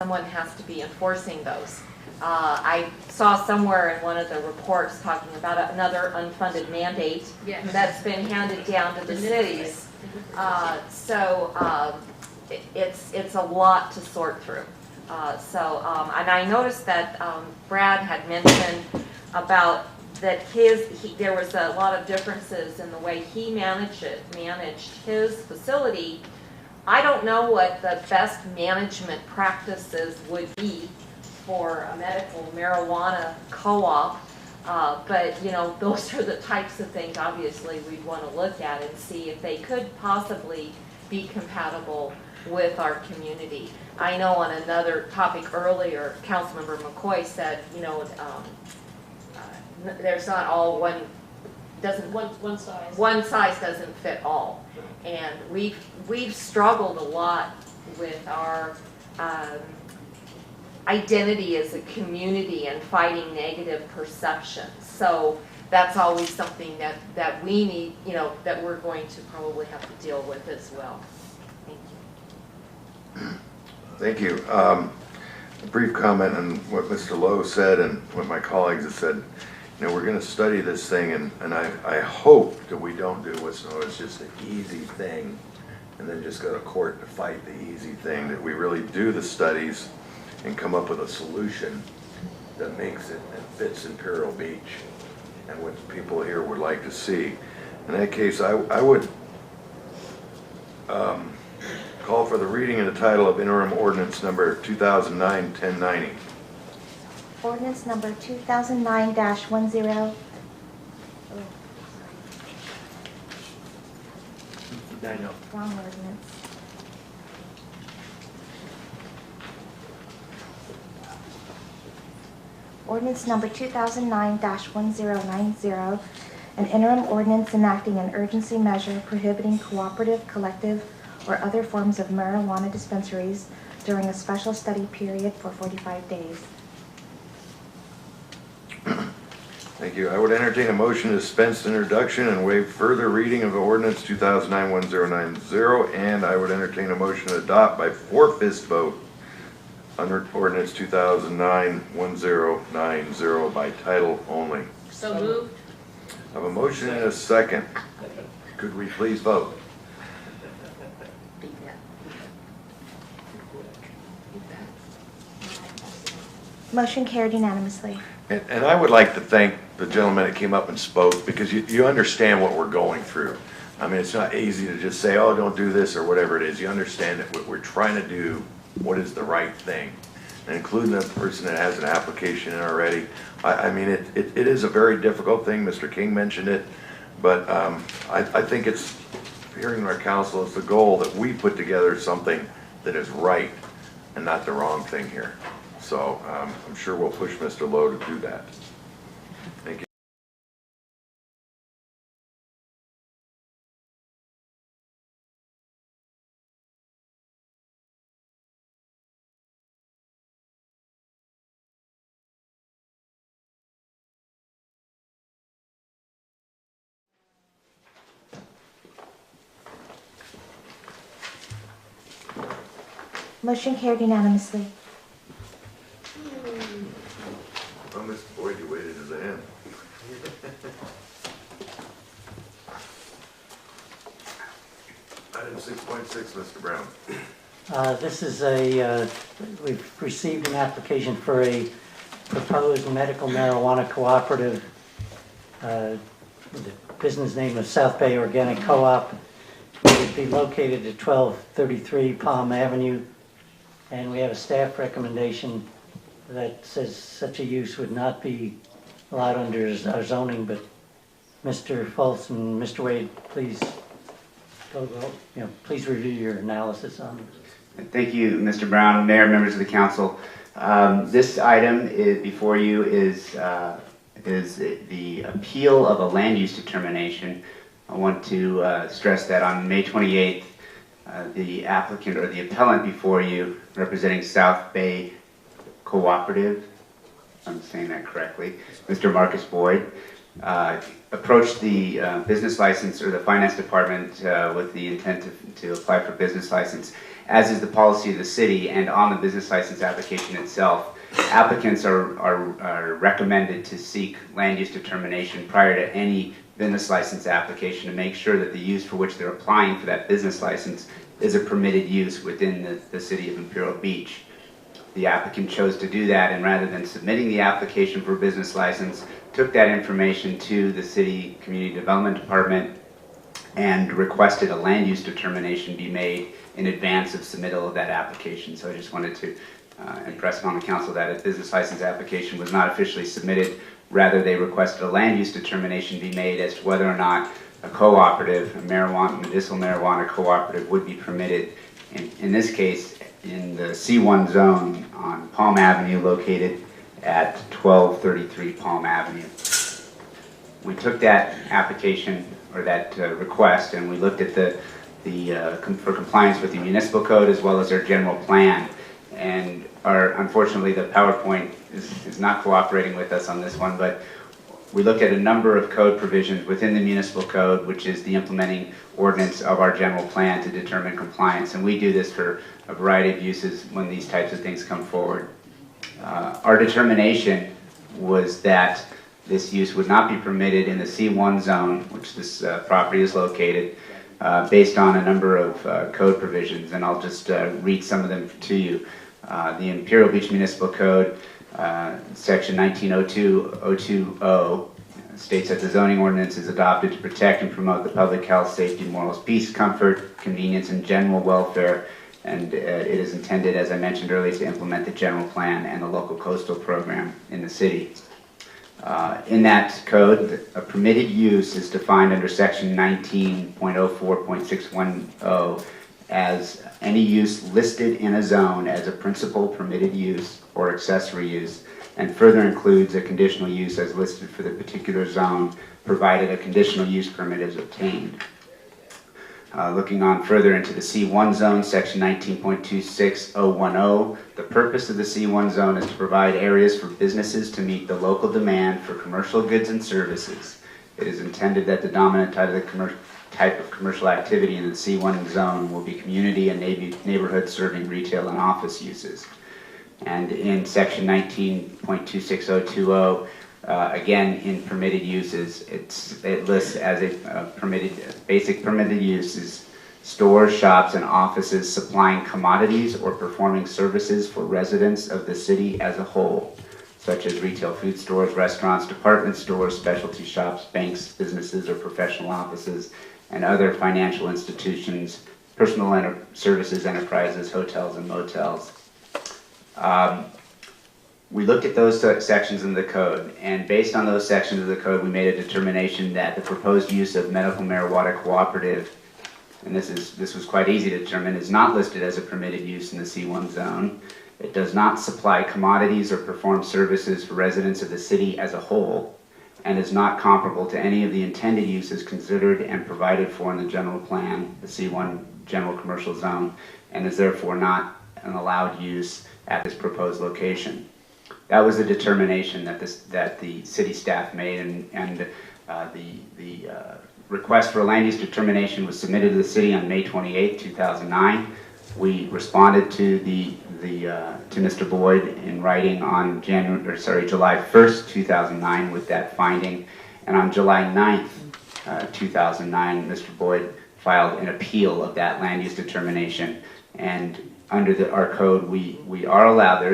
someone has to be enforcing those. I saw somewhere in one of the reports talking about another unfunded mandate that's been handed down to the cities. It's a lot to sort through. And I noticed that Brad had mentioned about that there was a lot of differences in the way he managed his facility. I don't know what the best management practices would be for a medical marijuana co-op, but you know, those are the types of things obviously we'd want to look at and see if they could possibly be compatible with our community. I know on another topic earlier, Councilmember McCoy said, you know, there's not all one size doesn't fit all. And we've struggled a lot with our identity as a community and fighting negative perceptions. So that's always something that we need, you know, that we're going to probably have to deal with as well. Thank you. Thank you. A brief comment on what Mr. Lowe said and what my colleagues have said. You know, we're going to study this thing, and I hope that we don't do what's known as just an easy thing and then just go to court to fight the easy thing, that we really do the studies and come up with a solution that makes it and fits Imperial Beach and what people here would like to see. In that case, I would call for the reading and the title of interim ordinance number 2009-1090. Ordinance number 2009-10. Wrong ordinance. Ordinance number 2009-1090, an interim ordinance enacting an urgency measure prohibiting cooperative, collective, or other forms of marijuana dispensaries during a special study period for 45 days. Thank you. I would entertain a motion to dispense introduction and waive further reading of ordinance 2009-1090, and I would entertain a motion to adopt by 4/5 vote under ordinance 2009-1090 by title only. So moved. I have a motion and a second. Could we please vote? Motion carried unanimously. And I would like to thank the gentleman that came up and spoke, because you understand what we're going through. I mean, it's not easy to just say, oh, don't do this or whatever it is. You understand that we're trying to do what is the right thing, and including the person that has an application in already. I mean, it is a very difficult thing. Mr. King mentioned it, but I think it's, hearing our council, is the goal that we put together something that is right and not the wrong thing here. So I'm sure we'll push Mr. Lowe to do that. Thank you. Motion carried unanimously. Oh, Mr. Boyd, you waited to the end. Item 6.6, Mr. Brown. This is we've received an application for a proposed medical marijuana cooperative. The business name is South Bay Organic Co-op. It would be located at 1233 Palm Avenue, and we have a staff recommendation that says such a use would not be allowed under our zoning. But Mr. Fultz and Mr. Wade, please please review your analysis on this. Thank you, Mr. Brown, Mayor, members of the council. This item before you is the appeal of a land use determination. I want to stress that on May 28th, the applicant or the appellant before you, representing South Bay Cooperative, if I'm saying that correctly, Mr. Marcus Boyd, approached the business license or the finance department with the intent to apply for business license. as is the policy of the city, and on the business license application itself, applicants are recommended to seek land use determination prior to any business license application to make sure that the use for which they're applying for that business license is a permitted use within the city of Imperial Beach. The applicant chose to do that, and rather than submitting the application for a business license, took that information to the city community development department and requested a land use determination be made in advance of submittal of that application. So I just wanted to impress upon the council that a business license application was not officially submitted. Rather, they requested a land use determination be made as to whether or not a cooperative, a medicinal marijuana cooperative, would be permitted, in this case, in the C1 zone on Palm Avenue, located at 1233 Palm Avenue. We took that application, or that request, and we looked at for compliance with the municipal code as well as our general plan. And unfortunately, the PowerPoint is not cooperating with us on this one, but we looked at a number of code provisions within the municipal code, which is the implementing ordinance of our general plan, to determine compliance. And we do this for a variety of uses when these types of things come forward. Our determination was that this use would not be permitted in the C1 zone, which this property is located, based on a number of code provisions, and I'll just read some of them to you. The Imperial Beach Municipal Code, section 1902-020, states that the zoning ordinance is adopted to protect and promote the public health, safety, morals, peace, comfort, convenience, and general welfare, and it is intended, as I mentioned earlier, to implement the general plan and the local coastal program in the city. In that code, a permitted use is defined under section 19.04.610 as any use listed in a zone as a principal permitted use or accessory use, and further includes a conditional use as listed for the particular zone, provided a conditional use permit is obtained. Looking on further into the C1 zone, section 19.26010, the purpose of the C1 zone is to provide areas for businesses to meet the local demand for commercial goods and services. It is intended that the dominant type of commercial activity in the C1 zone will be community and neighborhood serving retail and office uses. And in section 19.26020, again, in permitted uses, it lists as a basic permitted uses, stores, shops, and offices supplying commodities or performing services for residents of the city as a whole, such as retail food stores, restaurants, department stores, specialty shops, banks, businesses, or professional offices, and other financial institutions, personal services enterprises, hotels, and motels. We looked at those sections in the code, and based on those sections of the code, we made a determination that the proposed use of medical marijuana cooperative, and this was quite easy to determine, is not listed as a permitted use in the C1 zone. It does not supply commodities or perform services for residents of the city as a whole, and is not comparable to any of the intended uses considered and provided for in the general plan, the C1 general commercial zone, and is therefore not an allowed use at this proposed location. That was the determination that the city staff made, and the request for a land use determination was submitted to the city on May 28, 2009. We responded to to Mr. Boyd in writing on July 1st, 2009 with that finding, and on July 9th, 2009, Mr. Boyd filed an appeal of that land use determination. And under our code, we are allowed, there